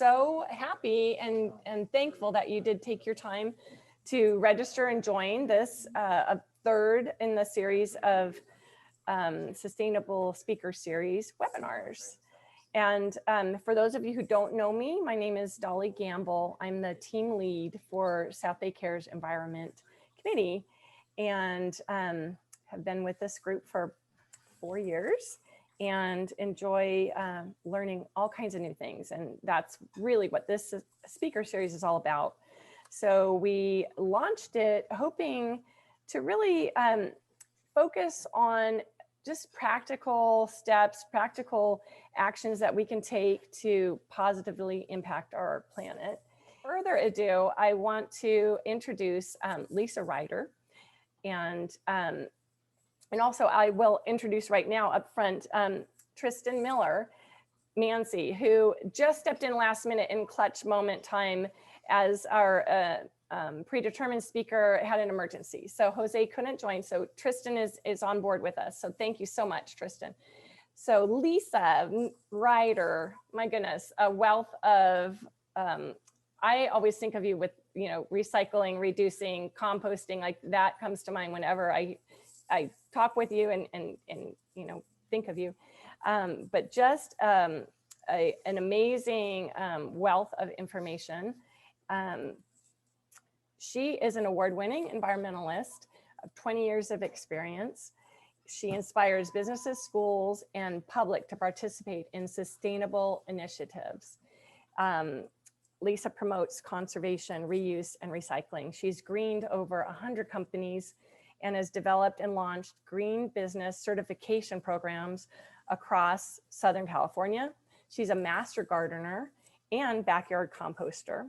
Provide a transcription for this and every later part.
so happy and thankful that you did take your time to register and join this a third in the series of Sustainable Speaker Series webinars. And for those of you who don't know me, my name is Dolly Gamble. I'm the team lead for South Bay Cares Environment Committee, and have been with this group for 4 years and enjoy learning all kinds of new things. And that's really what this speaker series is all about. So we launched it hoping to really focus on just practical steps, practical actions that we can take to positively impact our planet. Further ado, I want to introduce Lisa Ryder, and also I will introduce right now up front Tristan Miller-Mansey, who just stepped in last minute in clutch moment time as our predetermined speaker had an emergency. So Jose couldn't join. So Tristan is on board with us. So thank you so much, Tristan. So Lisa Ryder, my goodness, a wealth of, I always think of you with, you know, recycling, reducing, composting, like that comes to mind whenever I talk with you and you know, think of you. But just an amazing wealth of information. She is an award-winning environmentalist of 20 years of experience. She inspires businesses, schools, and public to participate in sustainable initiatives. Lisa promotes conservation, reuse, and recycling. She's greened over 100 companies and has developed and launched green business certification programs across Southern California. She's a master gardener and backyard composter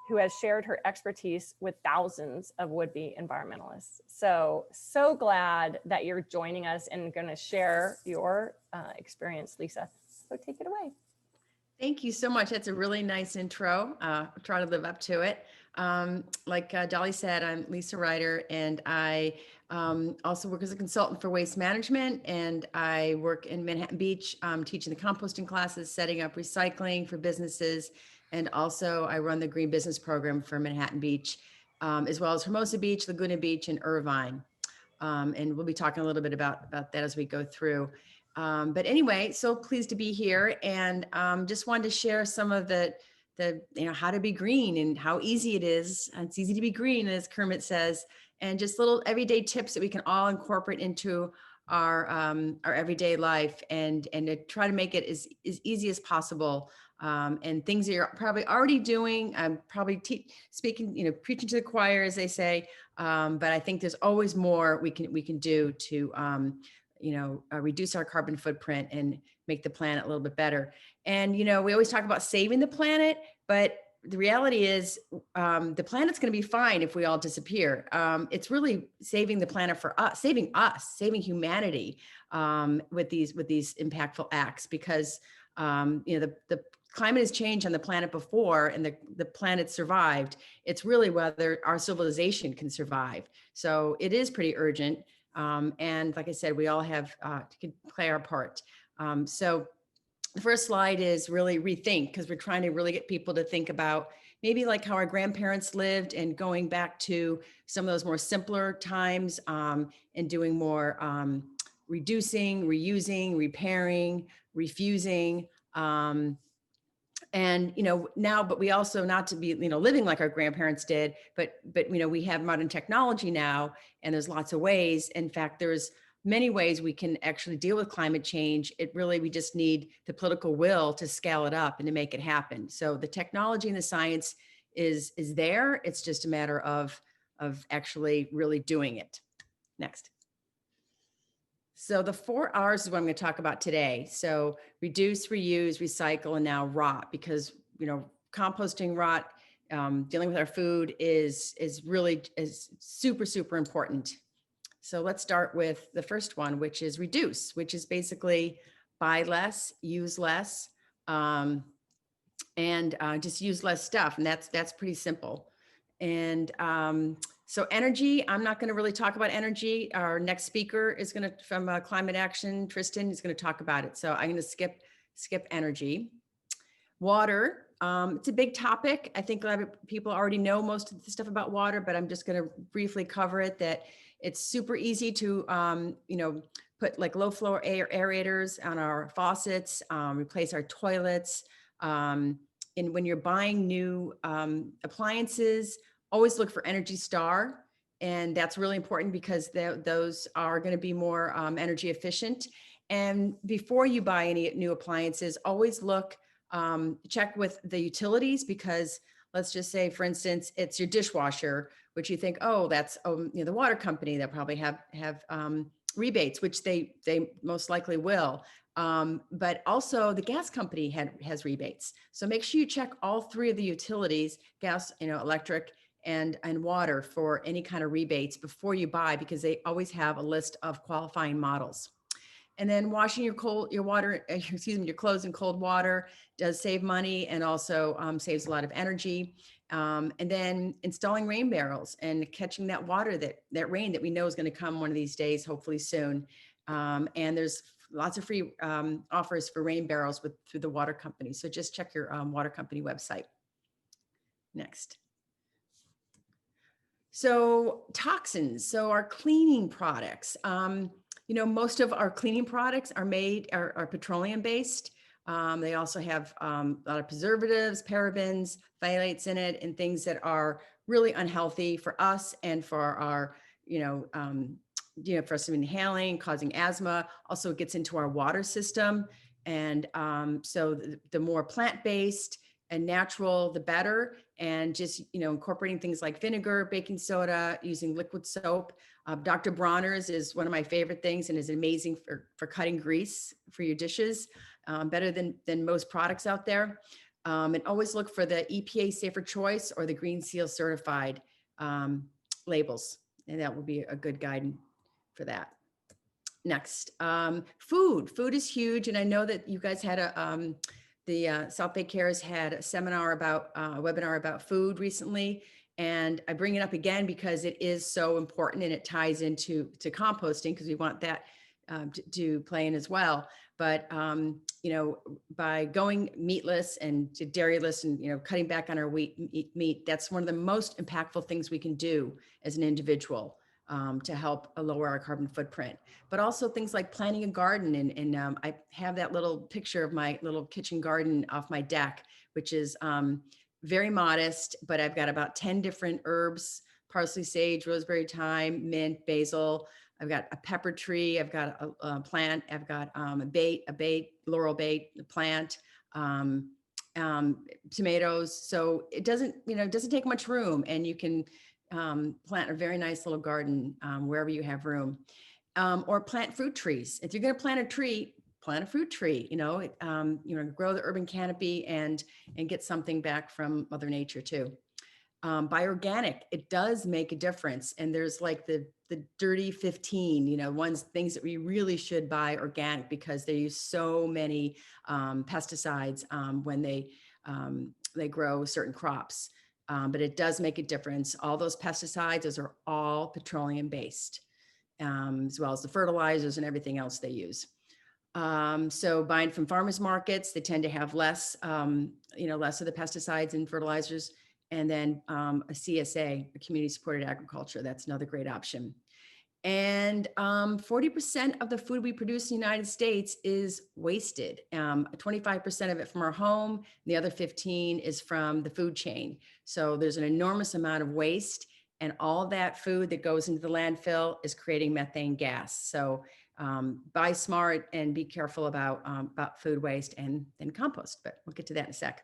who has shared her expertise with thousands of would-be environmentalists. So glad that you're joining us and gonna share your experience, Lisa. So take it away. Thank you so much. That's a really nice intro. I'll try to live up to it. Like Dolly said, I'm Lisa Ryder, and I also work as a consultant for waste management, and I work in Manhattan Beach, teaching the composting classes, setting up recycling for businesses, and also I run the Green Business Program for Manhattan Beach, as well as Hermosa Beach, Laguna Beach, and Irvine. And we'll be talking a little bit about that as we go through. But anyway, so pleased to be here, and just wanted to share some of the you know, how to be green and how easy it is. It's easy to be green, as Kermit says, and just little everyday tips that we can all incorporate into our everyday life, and to try to make it as easy as possible. And things that you're probably already doing. I'm probably speaking, you know, preaching to the choir, as they say. But I think there's always more we can do to you know, reduce our carbon footprint and make the planet a little bit better. And, you know, we always talk about saving the planet, but the reality is the planet's going to be fine if we all disappear. It's really saving the planet for us, saving humanity with these impactful acts, because, you know, the climate has changed on the planet before, and the planet survived. It's really whether our civilization can survive. So it is pretty urgent. And like I said, we all have to play our part. So the first slide is really rethink, because we're trying to really get people to think about maybe like how our grandparents lived, and going back to some of those more simpler times, and doing more reducing, reusing, repairing, refusing. And, you know, now, but we also, not to be, you know, living like our grandparents did, but, you know, we have modern technology now, and there's lots of ways. In fact, there's many ways we can actually deal with climate change. We just need the political will to scale it up and to make it happen. So the technology and the science is there. It's just a matter of actually really doing it. Next. So the 4 R's is what I'm going to talk about today. So reduce, reuse, recycle, and now rot, because, you know, composting, rot, dealing with our food is super, super important. So let's start with the first one, which is reduce, which is basically buy less, use less, and just use less stuff. And that's pretty simple. And so energy, I'm not going to really talk about energy. Our next speaker is going to, from Climate Action, Tristan, is going to talk about it. So I'm going to skip energy. Water, It's a big topic. I think a lot of people already know most of the stuff about water, but I'm just going to briefly cover it, that it's super easy to, put like low flow aerators on our faucets, replace our toilets. And when you're buying new appliances, always look for Energy Star. And that's really important because those are going to be more energy efficient. And before you buy any new appliances, always check with the utilities, because let's just say, for instance, it's your dishwasher, which you think, oh, that's the water company that probably have rebates, which they most likely will. But also the gas company has rebates. So make sure you check all three of the utilities, gas, electric, and water, for any kind of rebates before you buy, because they always have a list of qualifying models. And then washing your clothes in cold water does save money, and also saves a lot of energy. And then installing rain barrels and catching that water, that rain that we know is going to come one of these days, hopefully soon. And there's lots of free offers for rain barrels through the water company. So just check your water company website. Next. So toxins. So our cleaning products. Most of our cleaning products are petroleum based. They also have a lot of preservatives, parabens, phthalates in it, and things that are really unhealthy for us and for our, for us inhaling, causing asthma. Also, it gets into our water system. And so the more plant-based and natural, the better. And just, incorporating things like vinegar, baking soda, using liquid soap. Dr. Bronner's is one of my favorite things, and is amazing for cutting grease for your dishes, better than most products out there. And always look for the EPA Safer Choice or the Green Seal certified labels. And that will be a good guide for that. Next, food. Food is huge. And I know that you guys had the South Bay Cares had a webinar about food recently. And I bring it up again because it is so important, and it ties into composting, because we want that to play in as well. But, by going meatless and to dairyless and, cutting back on our meat, that's one of the most impactful things we can do as an individual to help lower our carbon footprint. But also things like planting a garden. And I have that little picture of my little kitchen garden off my deck, which is very modest, but I've got about 10 different herbs: parsley, sage, rosemary, thyme, mint, basil. I've got a pepper tree. I've got a plant. I've got a laurel bait plant, tomatoes. So it doesn't take much room, and you can plant a very nice little garden wherever you have room, or plant fruit trees. If you're going to plant a tree, plant a fruit tree, grow the urban canopy and get something back from Mother Nature too. Buy organic. It does make a difference. And there's like the dirty 15, things that we really should buy organic, because they use so many pesticides when they grow certain crops. But it does make a difference. All those pesticides, those are all petroleum based, as well as the fertilizers and everything else they use. So buying from farmers markets, they tend to have less of the pesticides and fertilizers. And then a CSA, a community supported agriculture, that's another great option. And 40% of the food we produce in the United States is wasted. 25% of it from our home, and the other 15 is from the food chain. So there's an enormous amount of waste, and all that food that goes into the landfill is creating methane gas. So buy smart and be careful about food waste, and then compost. But we'll get to that in a sec.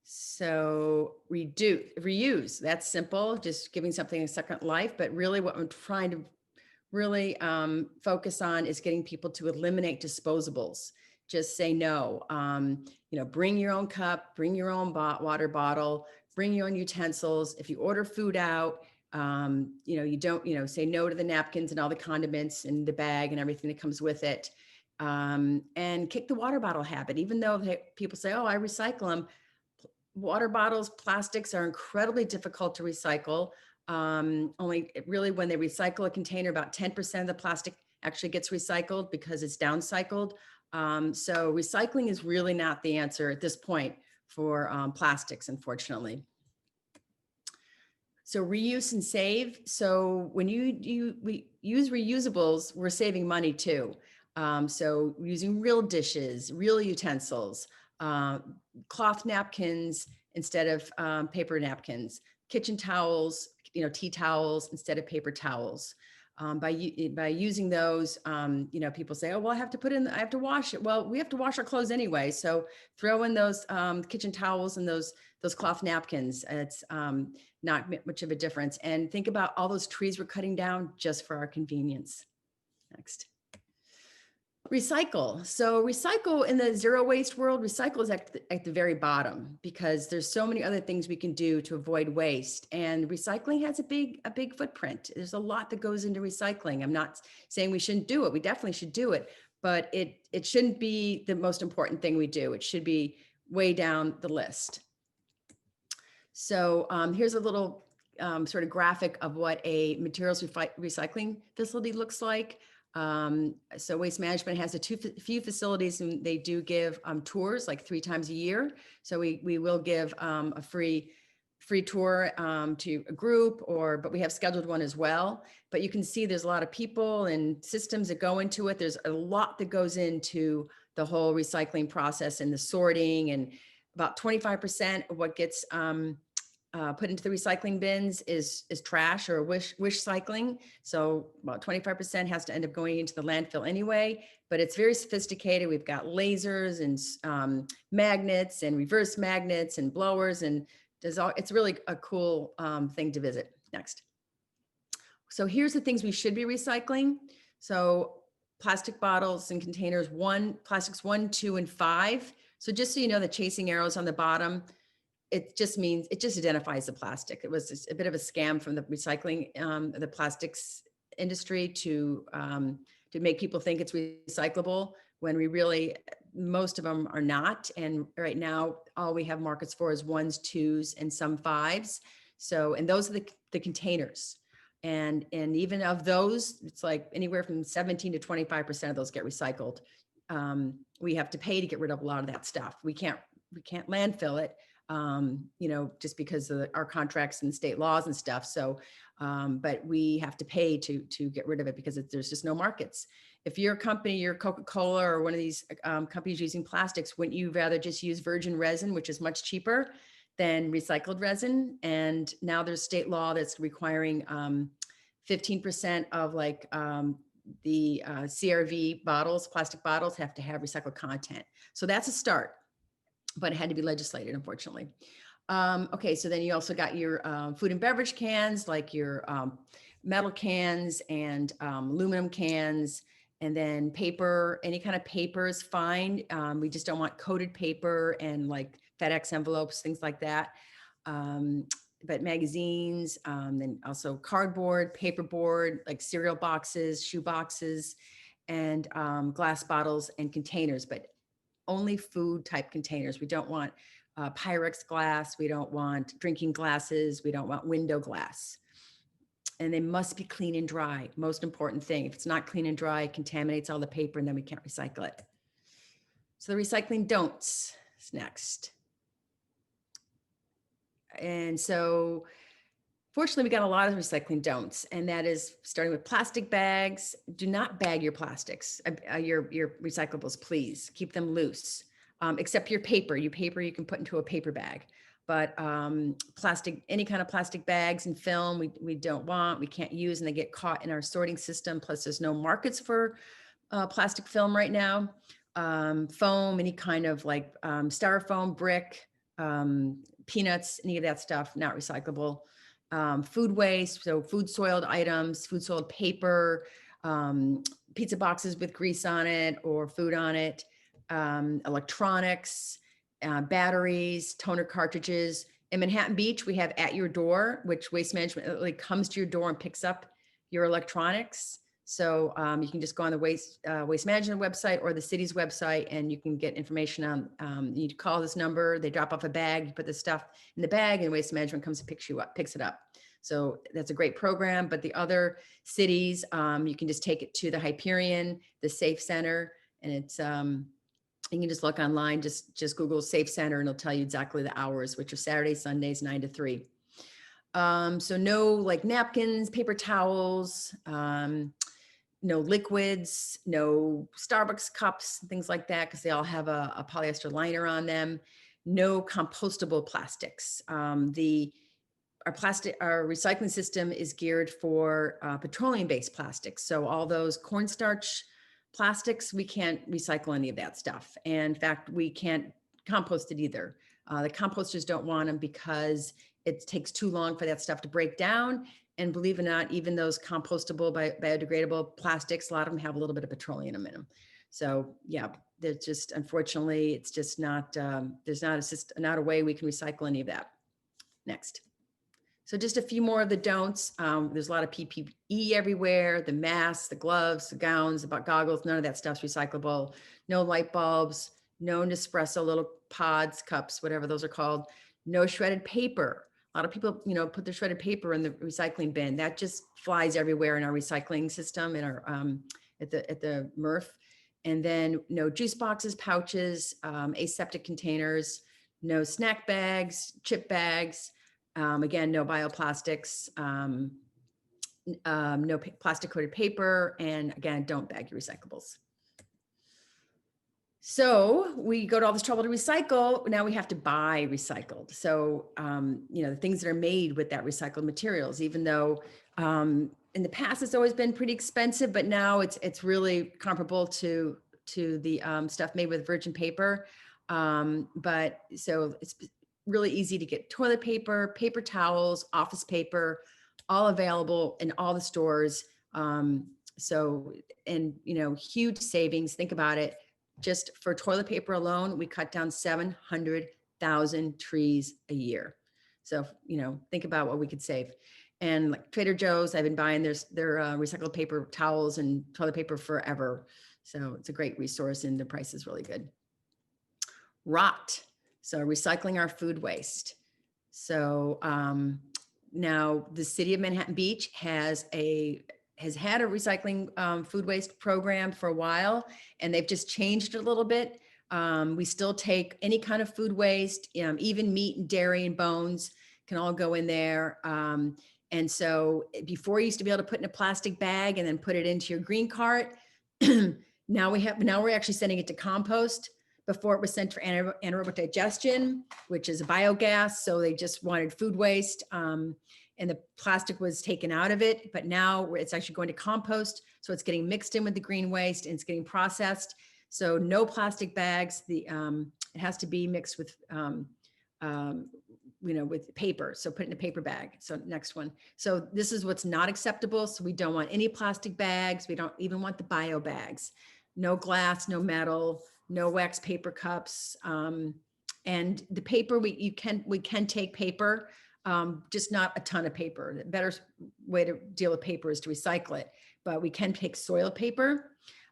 So reuse, that's simple, just giving something a second life. But really what I'm trying to really focus on is getting people to eliminate disposables. Just say no. Bring your own cup, bring your own water bottle, bring your own utensils. If you order food out, you don't, say no to the napkins and all the condiments and the bag and everything that comes with it. And kick the water bottle habit. Even though people say, oh, I recycle them. Water bottles, plastics are incredibly difficult to recycle. Only really when they recycle a container, about 10% of the plastic actually gets recycled because it's downcycled. So recycling is really not the answer at this point for plastics, unfortunately. So reuse and save. So when we use reusables, we're saving money too. So using real dishes, real utensils, uh, cloth napkins instead of paper napkins, kitchen towels, tea towels instead of paper towels. By using those, people say, oh, well, I have to wash it. Well, we have to wash our clothes anyway. So throw in those kitchen towels and those cloth napkins. It's not much of a difference. And think about all those trees we're cutting down just for our convenience. Next. Recycle. So recycle in the zero waste world, recycle is at the very bottom because there's so many other things we can do to avoid waste. And recycling has a big footprint. There's a lot that goes into recycling. I'm not saying we shouldn't do it. We definitely should do it, but it shouldn't be the most important thing we do. It should be way down the list. So here's a little sort of graphic of what a materials recycling facility looks like. So Waste Management has few facilities, and they do give tours like 3 times a year. So we will give a free tour to a group, but we have scheduled one as well. But you can see there's a lot of people and systems that go into it. There's a lot that goes into the whole recycling process and the sorting, and about 25% of what gets put into the recycling bins is trash or wish cycling. So about 25% has to end up going into the landfill anyway, but it's very sophisticated. We've got lasers and magnets and reverse magnets and blowers, and it's really a cool thing to visit. Next. So here's the things we should be recycling. So plastic bottles and containers, plastics 1, 2, and 5. So just so you know, the chasing arrows on the bottom, it just identifies the plastic. It was a bit of a scam from the recycling, the plastics industry to make people think it's recyclable when most of them are not. And right now, all we have markets for is 1s, 2s, and some 5s. So, and those are the containers. And even of those, it's like anywhere from 17 to 25% of those get recycled. We have to pay to get rid of a lot of that stuff. We can't landfill it. Just because of our contracts and state laws and stuff. So, but we have to pay to get rid of it because there's just no markets. If you're a company, you're Coca-Cola or one of these companies using plastics, wouldn't you rather just use virgin resin, which is much cheaper than recycled resin? And now there's state law that's requiring 15% of the CRV bottles, plastic bottles have to have recycled content. So that's a start. But it had to be legislated, unfortunately. Okay, so then you also got your food and beverage cans, like your metal cans and aluminum cans, and then paper. Any kind of paper is fine. We just don't want coated paper and like FedEx envelopes, things like that. But magazines, then also cardboard, paperboard, like cereal boxes, shoe boxes, and glass bottles and containers, but only food type containers. We don't want Pyrex glass. We don't want drinking glasses. We don't want window glass. And they must be clean and dry. Most important thing. If it's not clean and dry, it contaminates all the paper and then we can't recycle it. So the recycling don'ts is next. And so fortunately, we got a lot of recycling don'ts, and that is starting with plastic bags. Do not bag your plastics, your recyclables, please. Keep them loose, except your paper. Your paper you can put into a paper bag. But plastic, any kind of plastic bags and film, we don't want, we can't use, and they get caught in our sorting system. Plus, there's no markets for plastic film right now. Foam, any kind of like styrofoam, brick, peanuts, any of that stuff, not recyclable. Food waste, so food soiled items, food soiled paper, pizza boxes with grease on it or food on it, electronics, batteries, toner cartridges. In Manhattan Beach, we have At Your Door, which Waste Management like comes to your door and picks up your electronics. So you can just go on the Waste Management website or the city's website, and you can get information on, you call this number, they drop off a bag, you put the stuff in the bag, and Waste Management comes and picks it up. So that's a great program. But the other cities, you can just take it to the Hyperion, the Safe Center, And it's, you can just look online, just Google Safe Center, and it'll tell you exactly the hours, which are Saturdays, Sundays, 9 to 3. So no like napkins, paper towels, no liquids, no Starbucks cups, things like that, because they all have a polyester liner on them. No compostable plastics. Our recycling system is geared for petroleum-based plastics. So all those cornstarch plastics, we can't recycle any of that stuff. And in fact, we can't compost it either. The composters don't want them because it takes too long for that stuff to break down. And believe it or not, even those compostable, biodegradable plastics, a lot of them have a little bit of petroleum in them. So yeah, there's just, unfortunately, it's just not, there's not a way we can recycle any of that. Next. So just a few more of the don'ts. There's a lot of PPE everywhere, the masks, the gloves, the gowns, the goggles, none of that stuff's recyclable. No light bulbs, no Nespresso little pods, cups, whatever those are called. No shredded paper. A lot of people, put their shredded paper in the recycling bin. That just flies everywhere in our recycling system, in our at the MRF. And then no juice boxes, pouches, aseptic containers, no snack bags, chip bags. Again, no bioplastics, no plastic coated paper, and again, don't bag your recyclables. So we go to all this trouble to recycle. Now we have to buy recycled. So, the things that are made with that recycled materials, even though in the past it's always been pretty expensive, but now it's really comparable to the stuff made with virgin paper. But so it's really easy to get toilet paper, paper towels, office paper, all available in all the stores. Huge savings. Think about it. Just for toilet paper alone, we cut down 700,000 trees a year. So, think about what we could save. And like Trader Joe's, I've been buying their recycled paper towels and toilet paper forever. So it's a great resource and the price is really good. Rot. So recycling our food waste. So now the city of Manhattan Beach has had a recycling food waste program for a while, and they've just changed it a little bit. We still take any kind of food waste, even meat and dairy and bones can all go in there. And so before you used to be able to put in a plastic bag and then put it into your green cart. Now we're actually sending it to compost. Before it was sent for anaerobic digestion, which is a biogas. So they just wanted food waste. And the plastic was taken out of it, but now it's actually going to compost. So it's getting mixed in with the green waste and it's getting processed. So no plastic bags. It has to be mixed with, with paper. So put it in a paper bag. So next one. So this is what's not acceptable. So we don't want any plastic bags. We don't even want the bio bags. No glass, no metal, no wax paper cups. And the paper, we can take paper, just not a ton of paper. The better way to deal with paper is to recycle it, but we can take soil paper.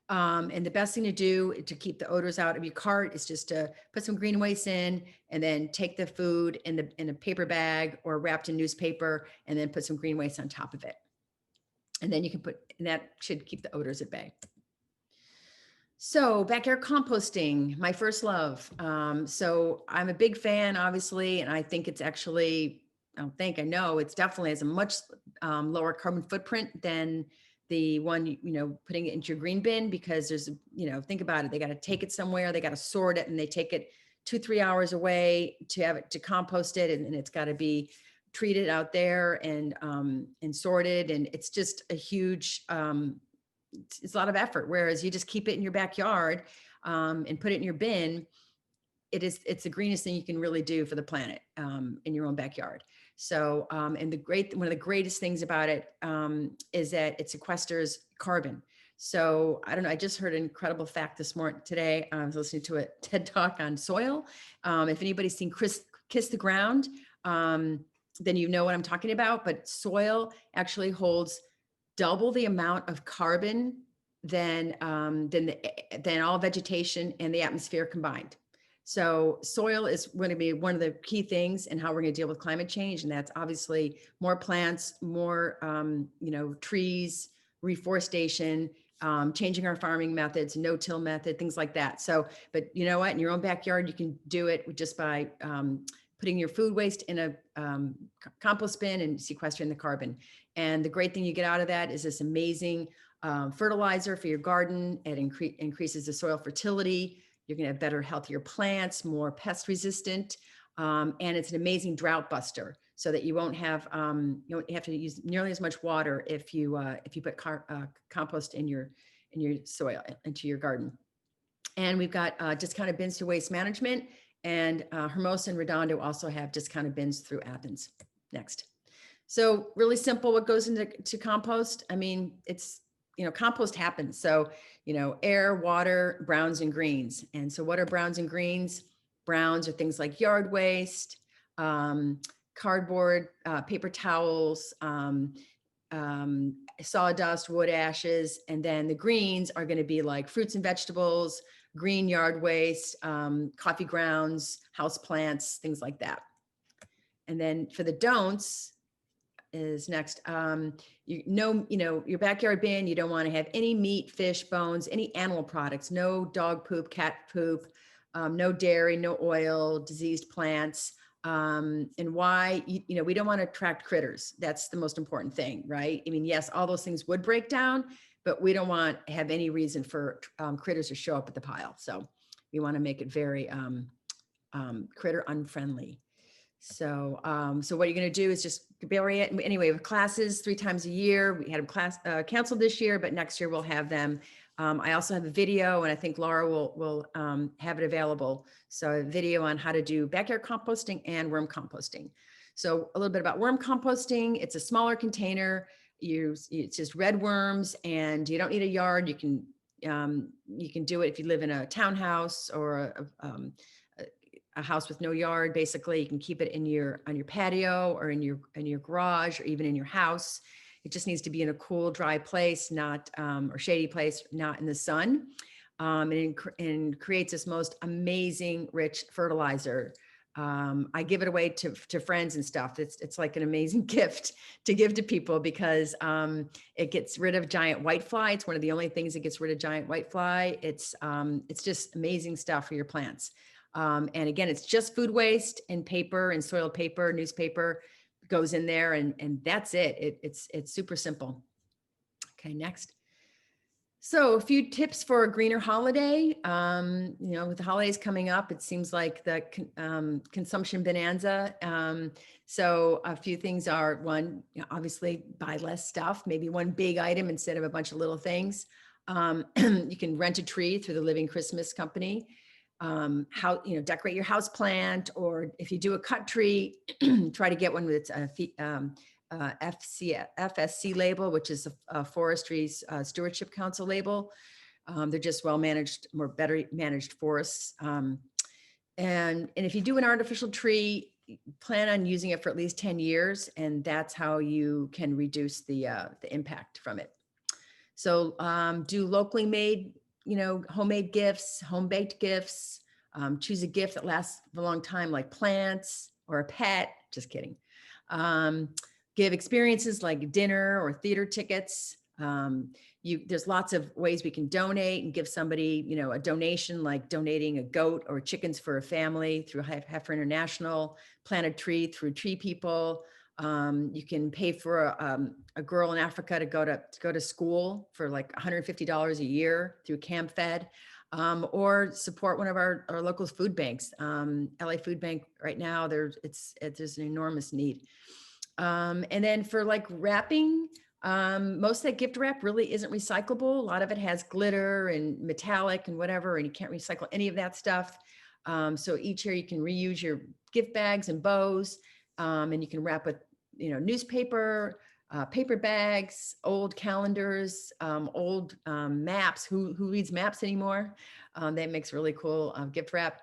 And the best thing to do to keep the odors out of your cart is just to put some green waste in and then take the food in a paper bag or wrapped in newspaper and then put some green waste on top of it. And then you can and that should keep the odors at bay. So backyard composting, my first love. So I'm a big fan, obviously, and I think it's actually, I know it's definitely has a much lower carbon footprint than the one, putting it into your green bin, because there's, think about it. They got to take it somewhere, they got to sort it, and they take it 2-3 hours away to have it, to compost it. And it's got to be treated out there and sorted. And it's just a huge, it's a lot of effort. Whereas you just keep it in your backyard and put it in your bin. It's the greenest thing you can really do for the planet in your own backyard. So, and one of the greatest things about it is that it sequesters carbon. So I don't know, I just heard an incredible fact today. I was listening to a TED Talk on soil. If anybody's seen Kiss the Ground, then you know what I'm talking about. But soil actually holds double the amount of carbon than all vegetation and the atmosphere combined. So soil is going to be one of the key things in how we're going to deal with climate change. And that's obviously more plants, more, trees, reforestation, changing our farming methods, no-till method, things like that. So, but you know what, in your own backyard, you can do it just by putting your food waste in a compost bin and sequestering the carbon. And the great thing you get out of that is this amazing fertilizer for your garden. It increases the soil fertility. You're going to have better, healthier plants, more pest resistant. And it's an amazing drought buster, so that you won't have to use nearly as much water if you put compost in your soil into your garden. And we've got discounted bins through Waste Management, and Hermosa and Redondo also have discounted bins through Athens. Next. So really simple, what goes into compost. I mean, it's, compost happens. So, air, water, browns and greens. And so what are browns and greens? Browns are things like yard waste, cardboard, paper towels, sawdust, wood ashes. And then the greens are going to be like fruits and vegetables, green yard waste, coffee grounds, house plants, things like that. And then for the don'ts is next. Your backyard bin, you don't want to have any meat, fish, bones, any animal products, no dog poop, cat poop, no dairy, no oil, diseased plants. And why, we don't want to attract critters. That's the most important thing, right? I mean, yes, all those things would break down, but we don't want to have any reason for critters to show up at the pile. So we want to make it very critter unfriendly. So, what you're going to do is just bury it. Anyway, with classes 3 times a year, we had them class canceled this year, but next year we'll have them. I also have a video, and I think Laura will have it available. So a video on how to do backyard composting and worm composting. So a little bit about worm composting. It's a smaller container. It's just red worms, and you don't need a yard. You can do it if you live in a townhouse or a house with no yard. Basically, you can keep it on your patio or in your garage or even in your house. It just needs to be in a cool, dry place, not or shady place, not in the sun. And creates this most amazing, rich fertilizer. I give it away to friends and stuff. It's like an amazing gift to give to people, because it gets rid of giant whitefly. It's one of the only things that gets rid of giant whitefly. It's just amazing stuff for your plants. And again, it's just food waste and paper and soiled paper, newspaper goes in there, and that's it. It's super simple. Okay, next. So a few tips for a greener holiday. With the holidays coming up, it seems like the consumption bonanza. So a few things are, one, obviously buy less stuff, maybe one big item instead of a bunch of little things. You can rent a tree through the Living Christmas Company. Decorate your house plant, or if you do a cut tree, try to get one with its FSC label, which is a Forestry Stewardship Council label. They're just better managed forests. And if you do an artificial tree, plan on using it for at least 10 years, and that's how you can reduce the impact from it. So do locally made, homemade gifts, home-baked gifts. Choose a gift that lasts a long time, like plants or a pet. Just kidding. Give experiences like dinner or theater tickets. There's lots of ways we can donate and give somebody, a donation, like donating a goat or chickens for a family through Heifer International, plant a tree through Tree People. You can pay for a girl in Africa to go to school for like $150 a year through Camp Fed, or support one of our local food banks. LA Food Bank right now, there's an enormous need. And then for like wrapping, most of that gift wrap really isn't recyclable. A lot of it has glitter and metallic and whatever, and you can't recycle any of that stuff. So each year you can reuse your gift bags and bows. And you can wrap with, newspaper, paper bags, old calendars, old maps. Who reads maps anymore? That makes really cool gift wrap.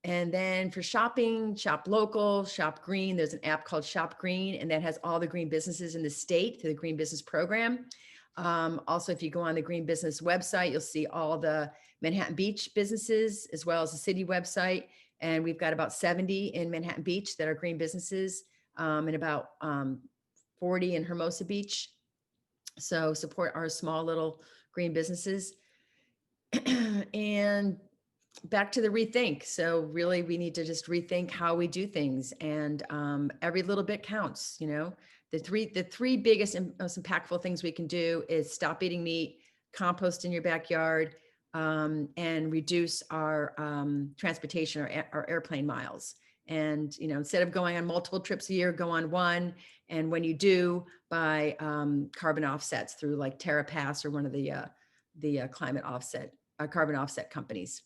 And then for shopping, shop local, shop green. There's an app called Shop Green, and that has all the green businesses in the state through the Green Business Program. Also, if you go on the Green Business website, you'll see all the Manhattan Beach businesses as well as the city website. And we've got about 70 in Manhattan Beach that are green businesses, and about 40 in Hermosa Beach. So support our small little green businesses. And back to the rethink. So really we need to just rethink how we do things, and every little bit counts. You know, the three biggest and most impactful things we can do is stop eating meat, compost in your backyard, and reduce our transportation or airplane miles. And, you know, instead of going on multiple trips a year, go on one. And when you do, buy carbon offsets through like TerraPass or one of the carbon offset companies.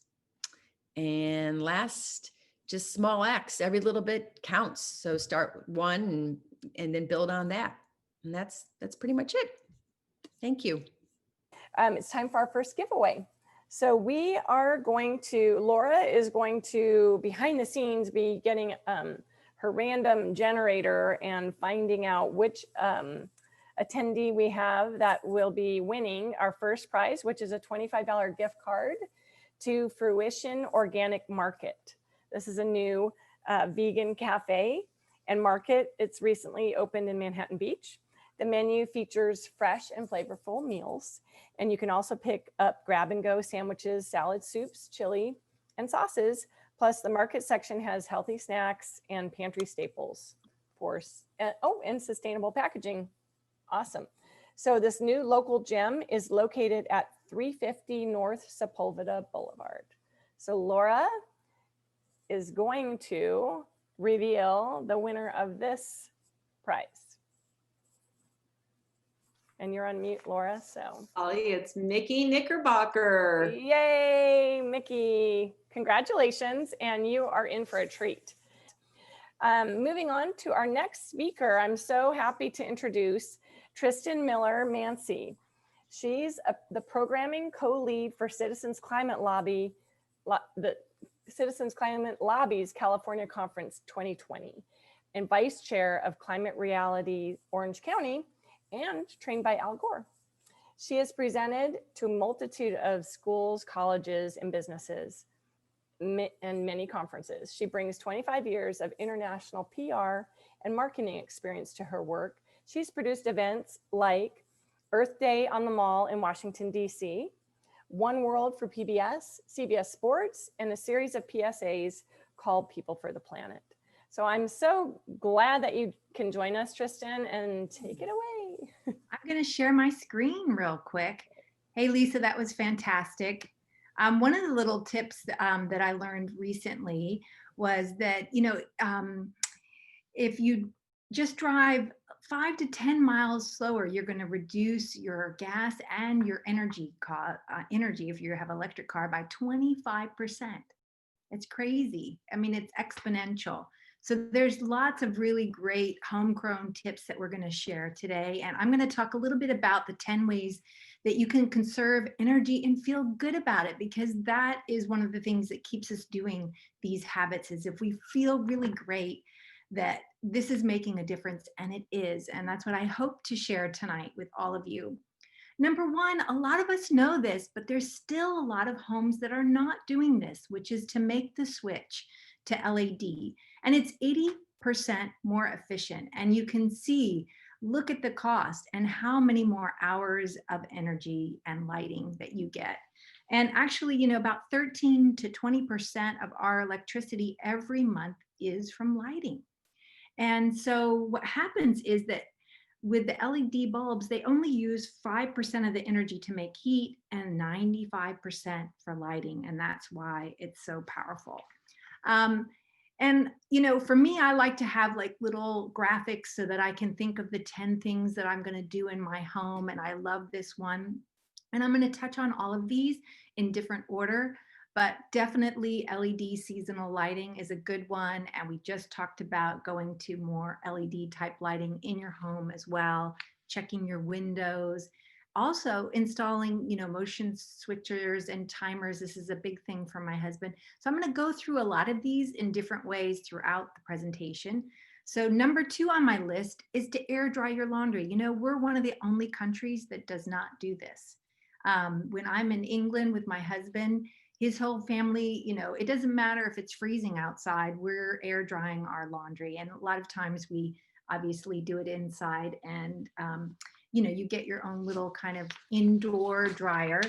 And last, just small acts. Every little bit counts. So start with one and then build on that. And that's pretty much it. Thank you. It's time for our first giveaway. So we are going to, Laura is going to, behind the scenes, be getting her random generator and finding out which attendee we have that will be winning our first prize, which is a $25 gift card to Fruition Organic Market. This is a new vegan cafe and market. It's recently opened in Manhattan Beach. The menu features fresh and flavorful meals, and you can also pick up grab-and-go sandwiches, salad, soups, chili, and sauces. Plus, the market section has healthy snacks and pantry staples and sustainable packaging. Awesome. So this new local gem is located at 350 North Sepulveda Boulevard. So Laura is going to reveal the winner of this prize. And you're on mute, Laura, so. Holly, it's Mickey Knickerbocker. Yay, Mickey. Congratulations, and you are in for a treat. Moving on to our next speaker, I'm so happy to introduce Tristan Miller-Mansey. She's the programming co-lead for Citizens Climate Lobby, the Citizens Climate Lobby's California Conference 2020, and vice chair of Climate Reality Orange County, and trained by Al Gore. She has presented to a multitude of schools, colleges, and businesses, and many conferences. She brings 25 years of international PR and marketing experience to her work. She's produced events like Earth Day on the Mall in Washington, D.C., One World for PBS, CBS Sports, and a series of PSAs called People for the Planet. So I'm so glad that you can join us, Tristan, and take it away. I'm going to share my screen real quick. Hey, Lisa, that was fantastic. One of the little tips that I learned recently was that, if you just drive 5 to 10 miles slower, you're going to reduce your gas and your energy if you have an electric car by 25%. It's crazy. I mean, it's exponential. So there's lots of really great homegrown tips that we're going to share today. And I'm going to talk a little bit about the 10 ways that you can conserve energy and feel good about it, because that is one of the things that keeps us doing these habits, is if we feel really great that this is making a difference, and it is. And that's what I hope to share tonight with all of you. Number one, a lot of us know this, but there's still a lot of homes that are not doing this, which is to make the switch to LED. And it's 80% more efficient. And you can see, look at the cost and how many more hours of energy and lighting that you get. And actually, about 13 to 20% of our electricity every month is from lighting. And so what happens is that with the LED bulbs, they only use 5% of the energy to make heat and 95% for lighting. And that's why it's so powerful. And, for me, I like to have like little graphics so that I can think of the 10 things that I'm going to do in my home. And I love this one. And I'm going to touch on all of these in different order, but definitely LED seasonal lighting is a good one. And we just talked about going to more LED type lighting in your home as well, checking your windows. Also installing, motion switchers and timers. This is a big thing for my husband. So I'm going to go through a lot of these in different ways throughout the presentation. So number 2 on my list is to air dry your laundry. We're one of the only countries that does not do this. When I'm in England with my husband, his whole family, it doesn't matter if it's freezing outside, we're air drying our laundry. And a lot of times we obviously do it inside. And you know, you get your own little kind of indoor dryer.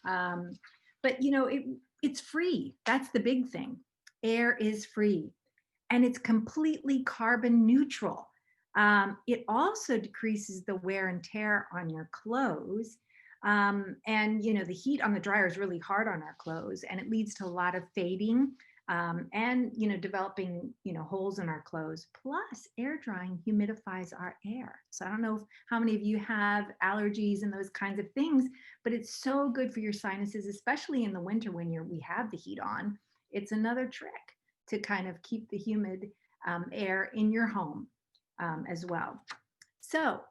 But you know, it's free. That's the big thing. Air is free and it's completely carbon neutral. It also decreases the wear and tear on your clothes. And you know, the heat on the dryer is really hard on our clothes, and it leads to a lot of fading, and you know, developing, you know, holes in our clothes. Plus, air drying humidifies our air. So I don't know how many of you have allergies and those kinds of things, but it's so good for your sinuses, especially in the winter when we have the heat on. It's another trick to kind of keep the humid air in your home as well. So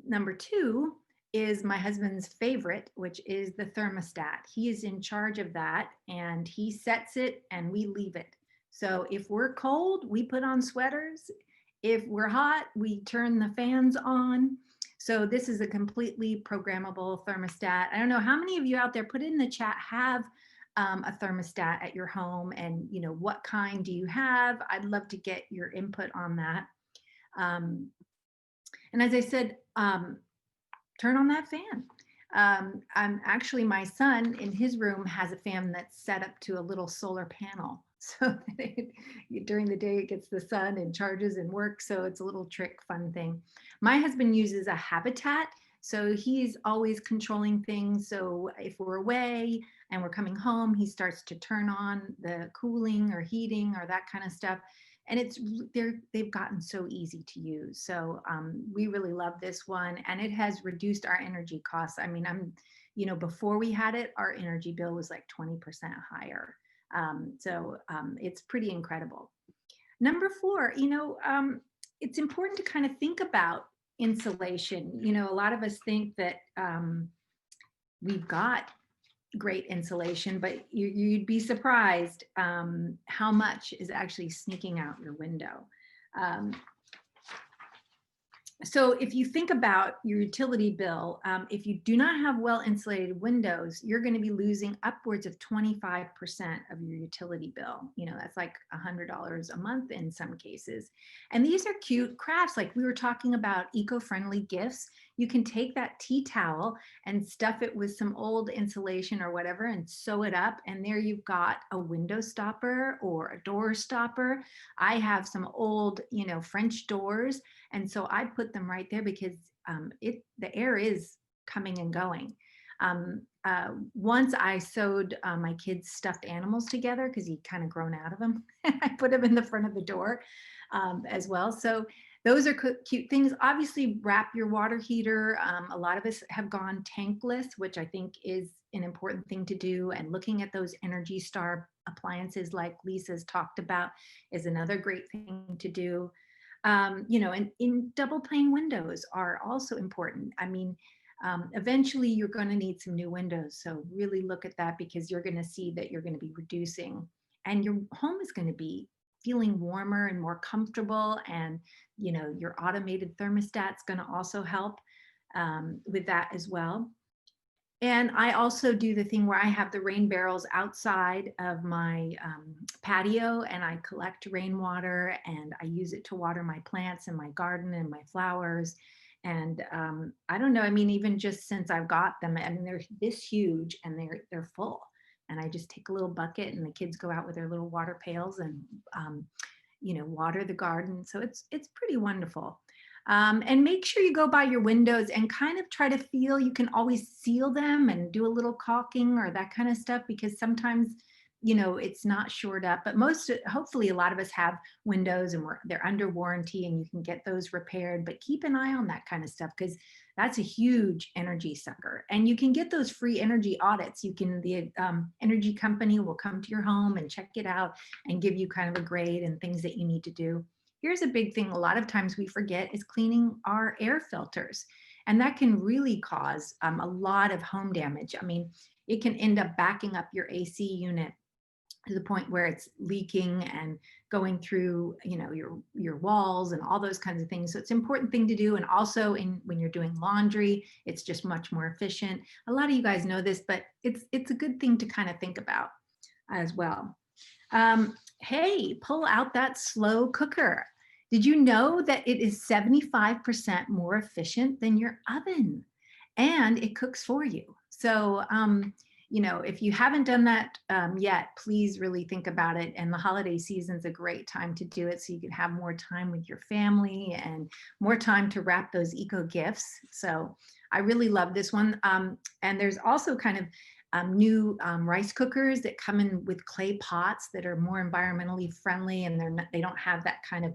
number 2 is my husband's favorite, which is the thermostat. He is in charge of that, and he sets it and we leave it. So if we're cold, we put on sweaters. If we're hot, we turn the fans on. So this is a completely programmable thermostat. I don't know how many of you out there, put it in the chat, have a thermostat at your home, and you know, what kind do you have? I'd love to get your input on that. And as I said, turn on that fan. I'm actually, my son in his room has a fan that's set up to a little solar panel. So that during the day it gets the sun and charges and works. So it's a little trick, fun thing. My husband uses a habitat. So he's always controlling things. So if we're away and we're coming home, he starts to turn on the cooling or heating or that kind of stuff. And they've gotten so easy to use. So we really love this one, and it has reduced our energy costs. I mean, you know, before we had it, our energy bill was like 20% higher. So it's pretty incredible. Number 4, you know, it's important to kind of think about insulation. You know, a lot of us think that we've got great insulation, but you'd be surprised how much is actually sneaking out your window. So if you think about your utility bill, if you do not have well insulated windows, you're going to be losing upwards of 25% of your utility bill. You know, that's like $100 a month in some cases. And these are cute crafts. Like we were talking about eco-friendly gifts. You can take that tea towel and stuff it with some old insulation or whatever and sew it up. And there you've got a window stopper or a door stopper. I have some old, you know, French doors. And so I put them right there because the air is coming and going. Once I sewed my kids' stuffed animals together because he'd kind of grown out of them. I put them in the front of the door as well. So those are cute things. Obviously, wrap your water heater. A lot of us have gone tankless, which I think is an important thing to do. And looking at those Energy Star appliances like Lisa's talked about is another great thing to do. You know, and in double pane windows are also important. I mean, eventually you're going to need some new windows. So really look at that because you're going to see that you're going to be reducing and your home is going to be feeling warmer and more comfortable. And, you know, your automated thermostat's going to also help with that as well. And I also do the thing where I have the rain barrels outside of my patio and I collect rainwater and I use it to water my plants and my garden and my flowers. And I don't know, I mean, even just since I've got them, I mean, they're this huge and they're full. And I just take a little bucket and the kids go out with their little water pails and, you know, water the garden. So it's pretty wonderful. And make sure you go by your windows and kind of try to feel, you can always seal them and do a little caulking or that kind of stuff because sometimes, you know, it's not shored up, but hopefully a lot of us have windows and they're under warranty and you can get those repaired, but keep an eye on that kind of stuff because that's a huge energy sucker. And you can get those free energy audits. The energy company will come to your home and check it out and give you kind of a grade and things that you need to do. Here's a big thing a lot of times we forget is cleaning our air filters. And that can really cause a lot of home damage. I mean, it can end up backing up your AC unit to the point where it's leaking and going through, you know, your walls and all those kinds of things. So it's an important thing to do. And also when you're doing laundry, it's just much more efficient. A lot of you guys know this, but it's a good thing to kind of think about as well. Hey, pull out that slow cooker. Did you know that it is 75% more efficient than your oven? And it cooks for you. So, you know, if you haven't done that yet, please really think about it. And the holiday season is a great time to do it so you can have more time with your family and more time to wrap those eco gifts. So I really love this one. And there's also kind of new rice cookers that come in with clay pots that are more environmentally friendly, and they don't have that kind of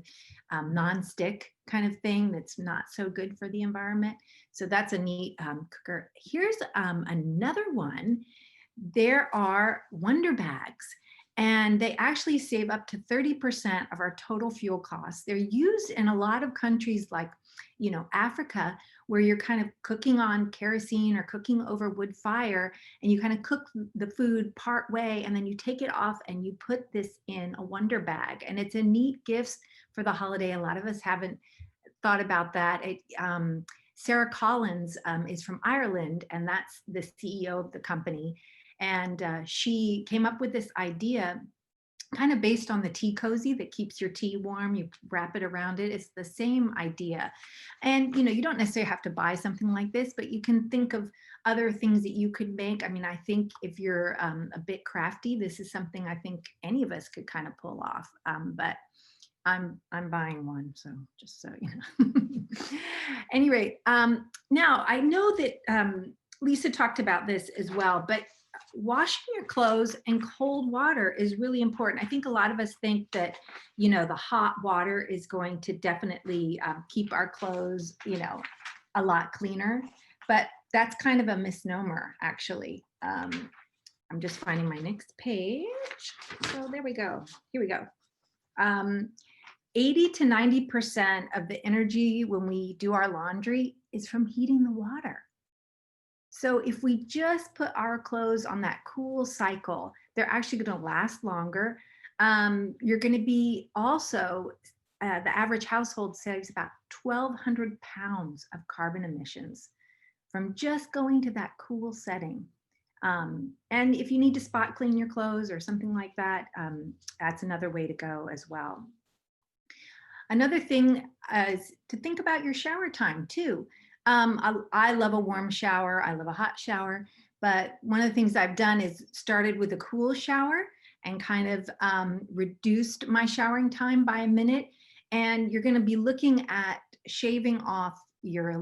non-stick kind of thing that's not so good for the environment. So that's a neat cooker. Here's another one. There are Wonder Bags, and they actually save up to 30% of our total fuel costs. They're used in a lot of countries like, you know, Africa, where you're kind of cooking on kerosene or cooking over wood fire, and you kind of cook the food part way, and then you take it off and you put this in a Wonder Bag. And it's a neat gift for the holiday. A lot of us haven't thought about that. Sarah Collins is from Ireland, and that's the CEO of the company. And she came up with this idea kind of based on the tea cozy that keeps your tea warm. You wrap it around it. It's the same idea. And, you know, you don't necessarily have to buy something like this, but you can think of other things that you could make. I mean, I think if you're a bit crafty, this is something I think any of us could kind of pull off. But I'm buying one, so just so you know. Any rate, now I know that Lisa talked about this as well, but washing your clothes in cold water is really important. I think a lot of us think that, you know, the hot water is going to definitely keep our clothes, you know, a lot cleaner, but that's kind of a misnomer, actually. I'm just finding my next page. So there we go. Here we go. 80 to 90% of the energy when we do our laundry is from heating the water. So if we just put our clothes on that cool cycle, they're actually going to last longer. You're going to be also, the average household saves about 1,200 pounds of carbon emissions from just going to that cool setting. And if you need to spot clean your clothes or something like that, that's another way to go as well. Another thing is to think about your shower time too. I love a warm shower. I love a hot shower. But one of the things I've done is started with a cool shower and kind of reduced my showering time by a minute. And you're going to be looking at shaving off your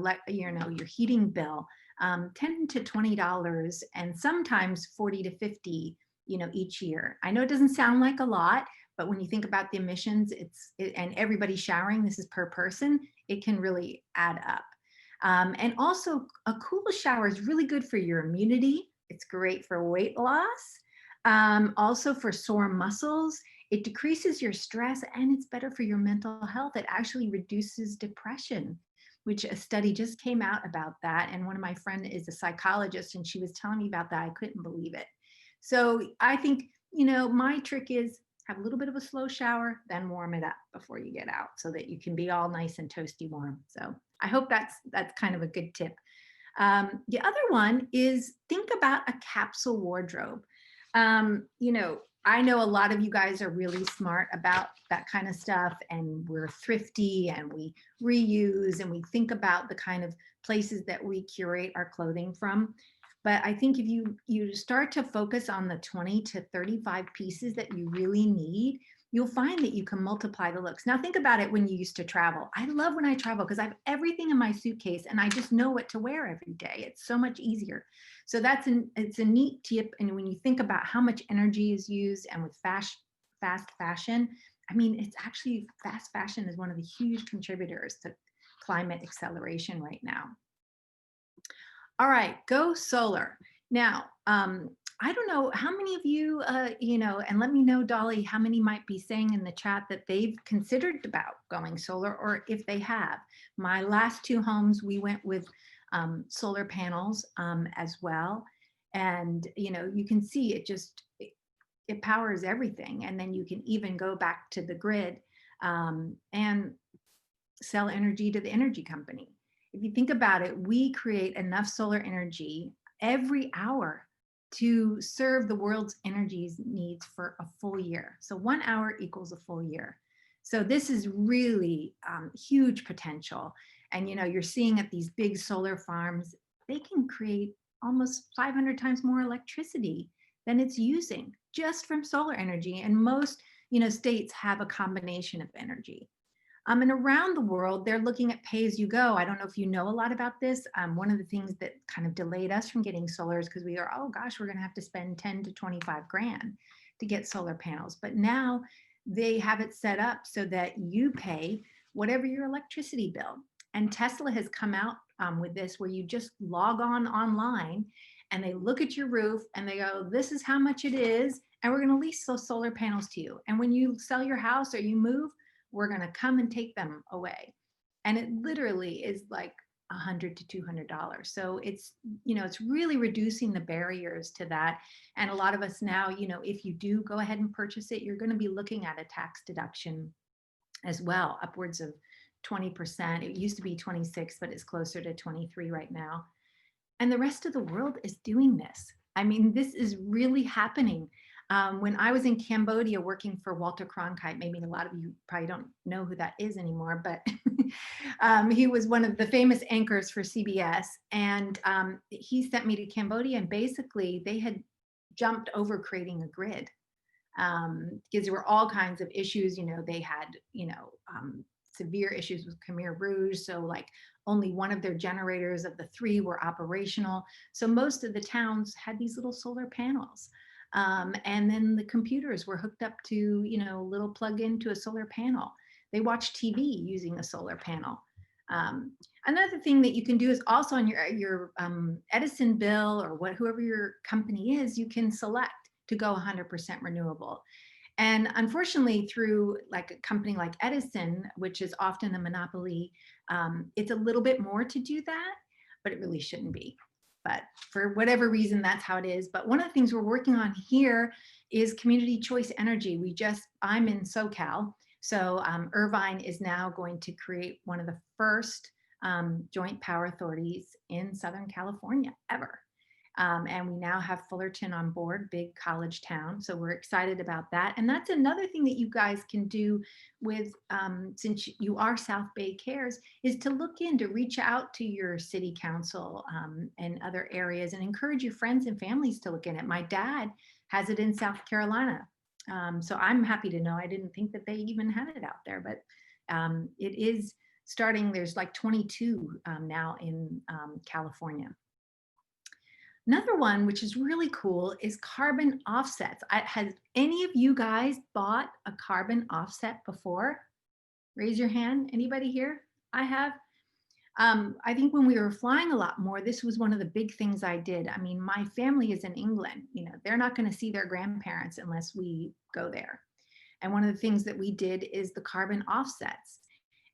heating bill, $10 to $20, and sometimes 40 to 50, you know, each year. I know it doesn't sound like a lot, but when you think about the emissions, and everybody showering, this is per person, it can really add up. And also a cool shower is really good for your immunity. It's great for weight loss. Also for sore muscles. It decreases your stress, and it's better for your mental health. It actually reduces depression, which a study just came out about that. And one of my friends is a psychologist, and she was telling me about that. I couldn't believe it. So I think, you know, my trick is have a little bit of a slow shower, then warm it up before you get out so that you can be all nice and toasty warm. So I hope that's kind of a good tip. The other one is think about a capsule wardrobe. You know, I know a lot of you guys are really smart about that kind of stuff, and we're thrifty and we reuse and we think about the kind of places that we curate our clothing from. But I think if you start to focus on the 20 to 35 pieces that you really need, you'll find that you can multiply the looks. Now think about it when you used to travel. I love when I travel because I have everything in my suitcase and I just know what to wear every day. It's so much easier. So it's a neat tip. And when you think about how much energy is used, and with fast fashion, I mean, it's actually, fast fashion is one of the huge contributors to climate acceleration right now. All right, go solar. Now, I don't know how many of you, you know, and let me know, Dolly, how many might be saying in the chat that they've considered about going solar, or if they have. My last 2 homes, we went with solar panels as well. And, you know, you can see it powers everything. And then you can even go back to the grid and sell energy to the energy company. If you think about it, we create enough solar energy every hour to serve the world's energy needs for a full year. So 1 hour equals a full year. So this is really huge potential. And, you're seeing at these big solar farms, they can create almost 500 times more electricity than it's using just from solar energy. And most, states have a combination of energy. And around the world, they're looking at pay as you go. I don't know if you know a lot about this. One of the things that kind of delayed us from getting solar is because we are, oh gosh, we're going to have to spend 10 to 25 grand to get solar panels. But now they have it set up so that you pay whatever your electricity bill. And Tesla has come out with this, where you just log on online and they look at your roof and they go, this is how much it is, and we're going to lease those solar panels to you. And when you sell your house or you move, we're going to come and take them away. And it literally is like $100 to $200. So it's, it's really reducing the barriers to that. And a lot of us now, if you do go ahead and purchase it, you're going to be looking at a tax deduction as well, upwards of 20%. It used to be 26, but it's closer to 23 right now. And the rest of the world is doing this. I mean, this is really happening. When I was in Cambodia working for Walter Cronkite, maybe a lot of you probably don't know who that is anymore, but he was one of the famous anchors for CBS. And he sent me to Cambodia, and basically they had jumped over creating a grid because there were all kinds of issues. They had, severe issues with Khmer Rouge. So like only one of their generators of the 3 were operational. So most of the towns had these little solar panels. And then the computers were hooked up to, little plug into a solar panel. They watched TV using a solar panel. Another thing that you can do is also on your Edison bill or whoever your company is, you can select to go 100% renewable. And unfortunately, through like a company like Edison, which is often a monopoly, it's a little bit more to do that, but it really shouldn't be. But for whatever reason, that's how it is. But one of the things we're working on here is community choice energy. I'm in SoCal. So Irvine is now going to create one of the first joint power authorities in Southern California ever. And we now have Fullerton on board, big college town. So we're excited about that. And that's another thing that you guys can do with, since you are South Bay Cares, is to look in, to reach out to your city council and other areas and encourage your friends and families to look in it. My dad has it in South Carolina. So I'm happy to know. I didn't think that they even had it out there, but it is starting. There's like 22 now in California. Another one, which is really cool, is carbon offsets. Has any of you guys bought a carbon offset before? Raise your hand. Anybody here? I have. I think when we were flying a lot more, this was one of the big things I did. I mean, my family is in England. They're not going to see their grandparents unless we go there. And one of the things that we did is the carbon offsets.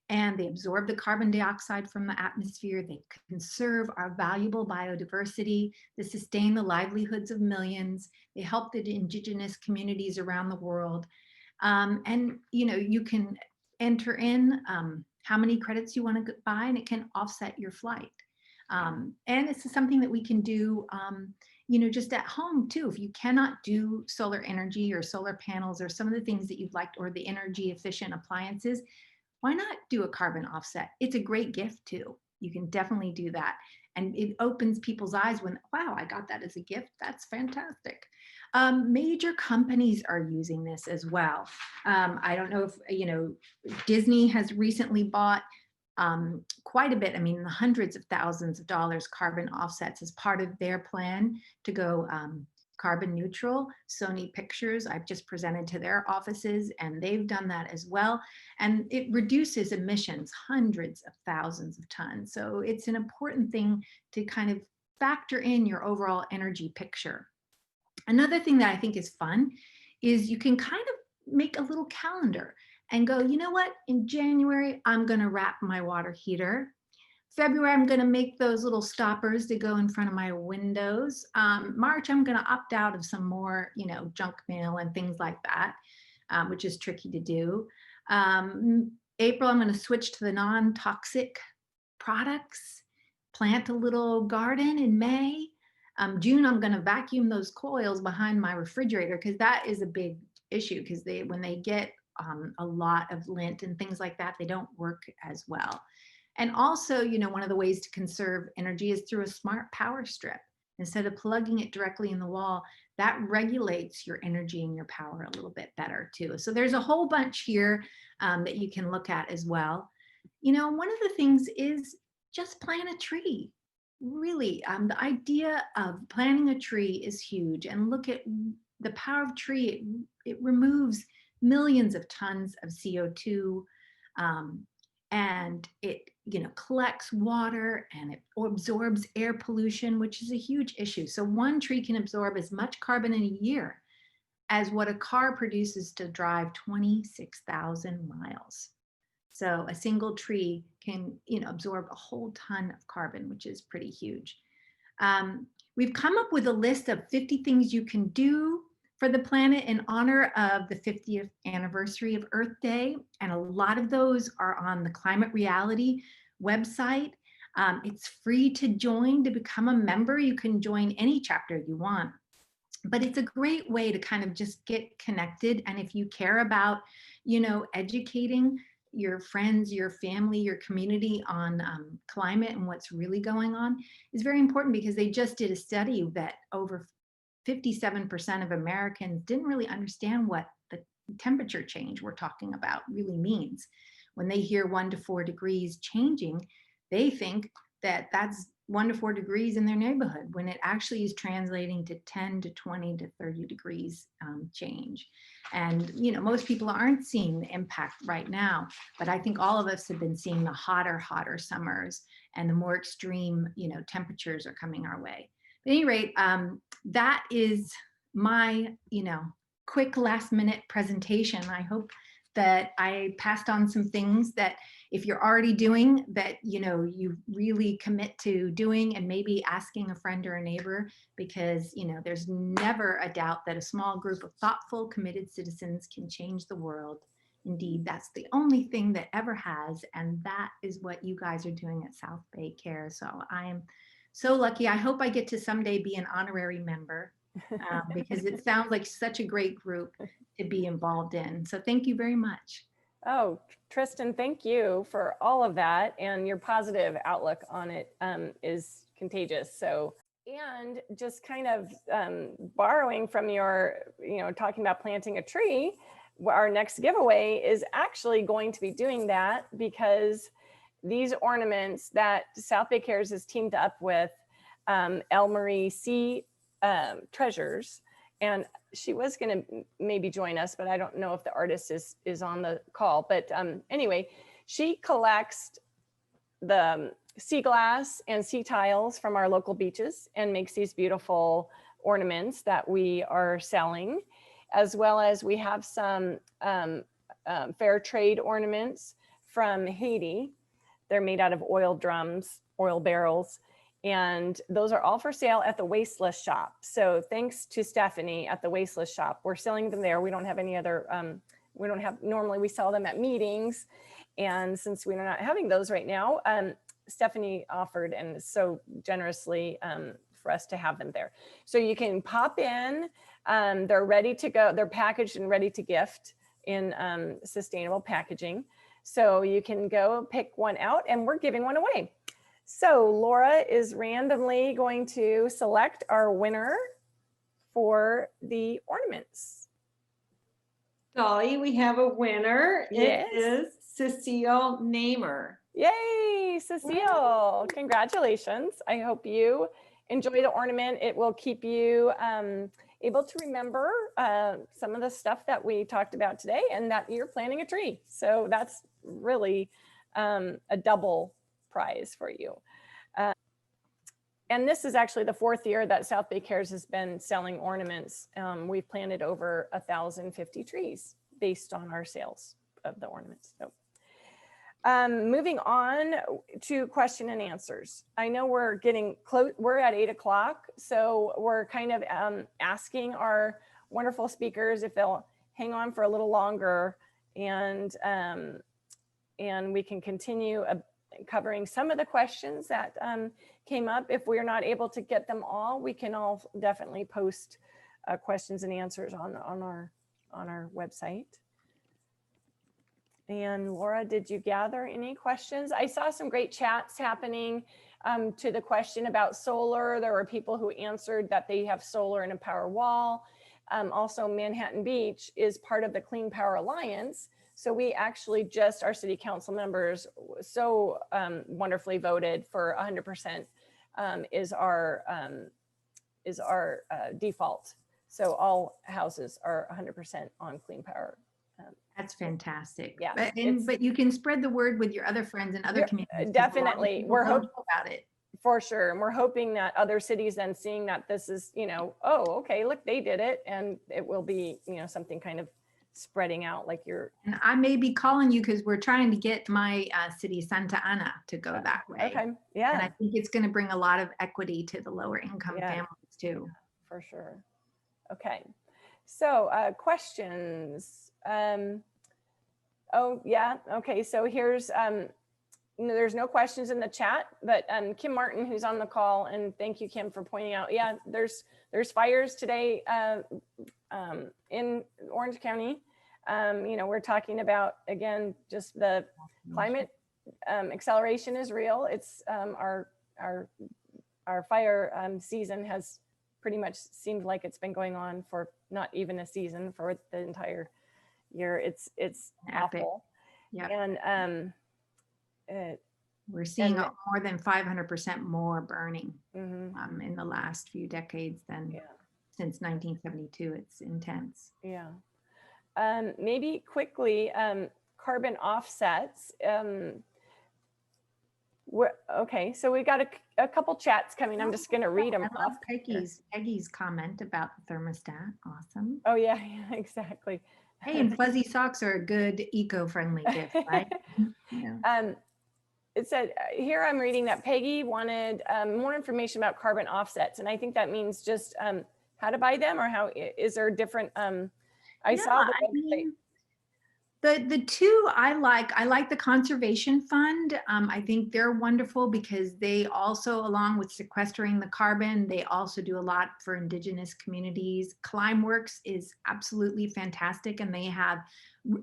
And they absorb the carbon dioxide from the atmosphere. They conserve our valuable biodiversity. They sustain the livelihoods of millions. They help the indigenous communities around the world. And you can enter in how many credits you want to buy, and it can offset your flight. And it's something that we can do, just at home too. If you cannot do solar energy or solar panels or some of the things that you've liked, or the energy efficient appliances, why not do a carbon offset? It's a great gift too. You can definitely do that. And it opens people's eyes when, wow, I got that as a gift. That's fantastic. Major companies are using this as well. I don't know if, Disney has recently bought quite a bit. I mean, the hundreds of thousands of dollars carbon offsets as part of their plan to go carbon neutral. Sony Pictures, I've just presented to their offices, and they've done that as well. And it reduces emissions, hundreds of thousands of tons. So it's an important thing to kind of factor in your overall energy picture. Another thing that I think is fun is you can kind of make a little calendar and go, you know what, in January, I'm going to wrap my water heater. February, I'm going to make those little stoppers to go in front of my windows. March, I'm going to opt out of some more, junk mail and things like that, which is tricky to do. April, I'm going to switch to the non-toxic products, plant a little garden in May. June, I'm going to vacuum those coils behind my refrigerator, because that is a big issue, because when they get a lot of lint and things like that. They don't work as well. And also, you know, one of the ways to conserve energy is through a smart power strip. Instead of plugging it directly in the wall, that regulates your energy and your power a little bit better too. So there's a whole bunch here that you can look at as well. You know, one of the things is just plant a tree. Really, the idea of planting a tree is huge. And look at the power of tree. It removes millions of tons of CO2. And it, you know, collects water and it absorbs air pollution, which is a huge issue. So one tree can absorb as much carbon in a year as what a car produces to drive 26,000 miles. So a single tree can, you know, absorb a whole ton of carbon, which is pretty huge. We've come up with a list of 50 things you can do for the planet in honor of the 50th anniversary of Earth Day. And a lot of those are on the Climate Reality website. It's free to join, to become a member. You can join any chapter you want. But it's a great way to kind of just get connected. And if you care about, you know, educating your friends, your family, your community on climate and what's really going on, is very important, because they just did a study that over 57% of Americans didn't really understand what the temperature change we're talking about really means. When they hear 1 to 4 degrees changing, they think that that's 1 to 4 degrees in their neighborhood, when it actually is translating to 10 to 20 to 30 degrees change. And, you know, most people aren't seeing the impact right now, but I think all of us have been seeing the hotter summers, and the more extreme, you know, temperatures are coming our way. At any rate, that is my, you know, quick last minute presentation. I hope that I passed on some things that if you're already doing that, you know, you really commit to doing, and maybe asking a friend or a neighbor, because, you know, there's never a doubt that a small group of thoughtful, committed citizens can change the world. Indeed, that's the only thing that ever has. And that is what you guys are doing at South Bay Care. So I am so lucky. I hope I get to someday be an honorary member, because it sounds like such a great group to be involved in. So thank you very much. Oh, Tristan, thank you for all of that. And your positive outlook on it is contagious. So, and just kind of borrowing from your, you know, talking about planting a tree, our next giveaway is actually going to be doing that, because these ornaments that South Bay Cares has teamed up with Elle Marie C. Treasures, and she was going to maybe join us, but I don't know if the artist is on the call. But anyway, she collects the sea glass and sea tiles from our local beaches and makes these beautiful ornaments that we are selling, as well as we have some fair trade ornaments from Haiti. They're made out of oil drums, oil barrels, and those are all for sale at the Wasteless Shop. So thanks to Stephanie at the Wasteless Shop, we're selling them there. We don't have any other, normally we sell them at meetings. And since we're not having those right now, Stephanie offered and so generously for us to have them there. So you can pop in, they're ready to go. They're packaged and ready to gift in sustainable packaging. So you can go pick one out, and we're giving one away. So Laura is randomly going to select our winner for the ornaments. Dolly, we have a winner. Yes. It is Cecile Namer. Yay, Cecile, congratulations. I hope you enjoy the ornament. It will keep you able to remember some of the stuff that we talked about today, and that you're planting a tree. So that's really a double prize for you. And this is actually the 4th year that South Bay Cares has been selling ornaments. We've planted over 1,050 trees based on our sales of the ornaments. So, moving on to question and answers. I know we're getting close, we're at 8 o'clock. So we're kind of asking our wonderful speakers if they'll hang on for a little longer, and we can continue covering some of the questions that came up. If we're not able to get them all, we can all definitely post questions and answers on our website. And Laura, did you gather any questions? I saw some great chats happening to the question about solar. There were people who answered that they have solar in a power wall. Also, Manhattan Beach is part of the Clean Power Alliance. So we actually just, our city council members so wonderfully voted for 100% is our default. So all houses are 100% on clean power. That's fantastic. Yeah, But you can spread the word with your other friends and other Yeah, communities. 'cause a lot of definitely. people We're don't know about it. For sure. And we're hoping that other cities then seeing that this is, oh, okay, look, they did it. And it will be, something kind of spreading out like you're. And I may be calling you because we're trying to get my city, Santa Ana, to go that way. Okay. And Yeah, I think it's going to bring a lot of equity to the lower income Yeah. families too. for sure. Okay. So questions. Oh, yeah. Okay. So here's, there's no questions in the chat, but Kim Martin, who's on the call, and thank you, Kim, for pointing out. Yeah, there's fires today in Orange County. We're talking about, again, just the climate acceleration is real. It's our fire season has pretty much seemed like it's been going on for not even a season, for the entire year. It's Epic. awful. Yeah. And We're seeing and- more than 500% more burning mhm, in the last few decades than yeah. since 1972. It's intense. Yeah. Maybe quickly, carbon offsets. Okay, so we got a couple chats coming. I'm just going to read them I love off. here. Peggy's comment about the thermostat. Awesome. Oh, yeah, exactly. Hey, and fuzzy socks are a good eco-friendly gift, right? Yeah. It said, here I'm reading that Peggy wanted more information about carbon offsets. And I think that means just how to buy them, or how, is there different, I saw the website. The two I like the Conservation Fund. I think they're wonderful because they also, along with sequestering the carbon, they also do a lot for Indigenous communities. Climeworks is absolutely fantastic, and they have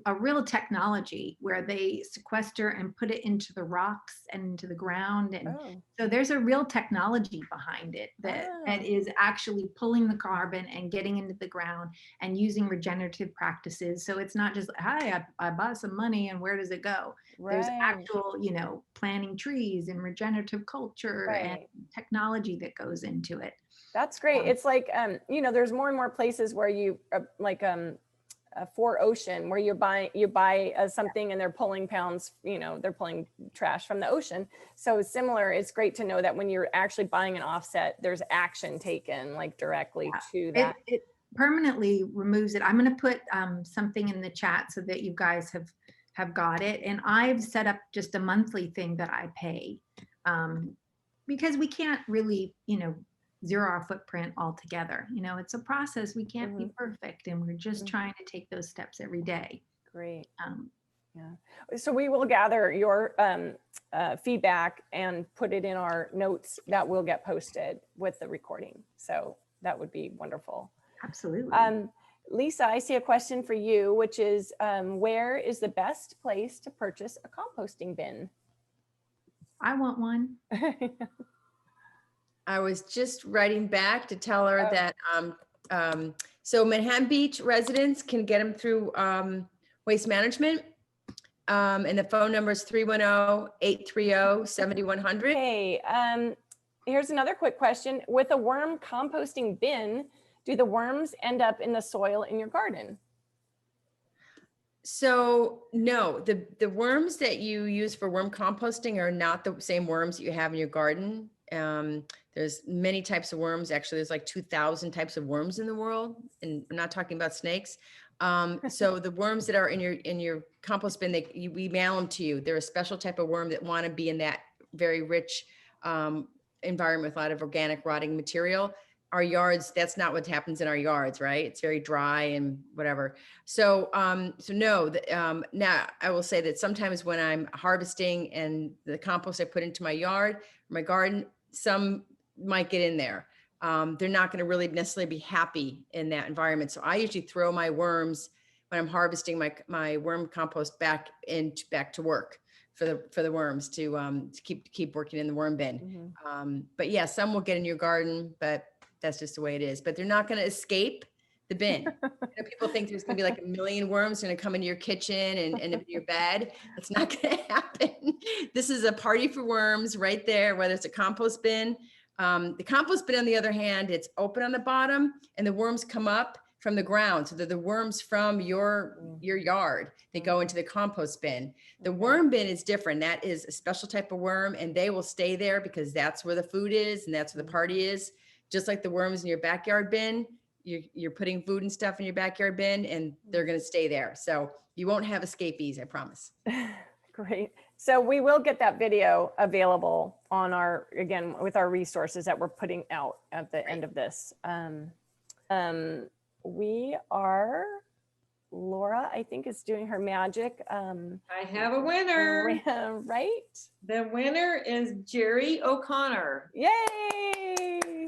a real technology where they sequester and put it into the rocks and into the ground. And Oh, so there's a real technology behind it that is actually pulling the carbon and getting into the ground and using regenerative practices. So it's not just, hi, I bought some money and where does it go? There's right. actual, planting trees and regenerative culture and Right. technology that goes into it. That's great. It's like, there's more and more places where you for ocean, where you buy something and they're pulling pounds, they're pulling trash from the ocean. So similar, it's great to know that when you're actually buying an offset, there's action taken like directly to that. It permanently removes it. I'm going to put something in the chat so that you guys have got it. And I've set up just a monthly thing that I pay because we can't really, zero our footprint altogether. It's a process. We can't be perfect, and we're just trying to take those steps every day. Great. Yeah. So we will gather your feedback and put it in our notes that will get posted with the recording. So that would be wonderful. Absolutely. Lisa, I see a question for you, which is where is the best place to purchase a composting bin? I want one. I was just writing back to tell her that, so Manhattan Beach residents can get them through Waste Management. And the phone number is 310-830-7100. Okay, here's another quick question. With a worm composting bin, do the worms end up in the soil in your garden? So no, the worms that you use for worm composting are not the same worms that you have in your garden. There's many types of worms. Actually, there's like 2,000 types of worms in the world, and I'm not talking about snakes. So the worms that are in your compost bin, we mail them to you. They're a special type of worm that want to be in that very rich environment with a lot of organic rotting material. Our yards, that's not what happens in our yards, right? It's very dry and whatever. So, no, now I will say that sometimes when I'm harvesting and the compost I put into my yard, my garden, some might get in there. They're not going to really necessarily be happy in that environment. So I usually throw my worms when I'm harvesting my worm compost back to work for the worms to keep working in the worm bin. But yeah, some will get in your garden, but that's just the way it is. But they're not going to escape the bin. People think there's going to be like a million worms going to come into your kitchen and into your bed. That's not going to happen. This is a party for worms right there, whether it's a compost bin. The compost bin, on the other hand, it's open on the bottom and the worms come up from the ground. So they're the worms from your yard. They go into the compost bin. The worm bin is different. That is a special type of worm, and they will stay there because that's where the food is and that's where the party is. Just like the worms in your backyard bin, you're putting food and stuff in your backyard bin, and they're going to stay there. So you won't have escapees, I promise. Great. So we will get that video available on our, again, with our resources that we're putting out at the end of this. We are, Laura, I think, is doing her magic. I have a winner. Right? The winner is Jerry O'Connor. Yay!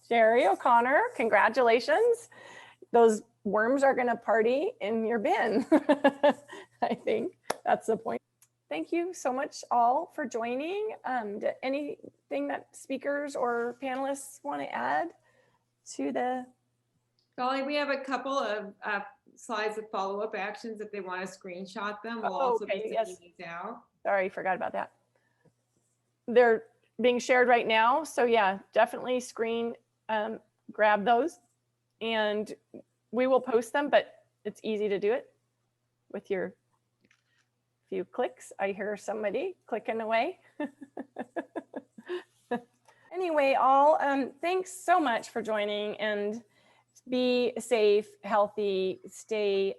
Jerry O'Connor, congratulations. Those worms are going to party in your bin. I think that's the point. Thank you so much all for joining. Anything that speakers or panelists want to add to the... Dolly, we have a couple of slides of follow-up actions if they want to screenshot them. We'll Oh, also okay, be yes. sending these out. Sorry, forgot about that. They're being shared right now. So yeah, definitely grab those and we will post them, but it's easy to do it with your few clicks. I hear somebody clicking away. Anyway, all, thanks so much for joining, and be safe, healthy, stay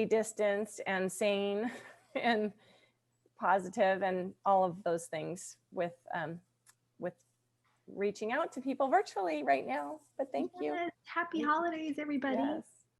distanced and sane and positive and all of those things with reaching out to people virtually right now. But thank you. Yes, happy holidays, everybody. Yes.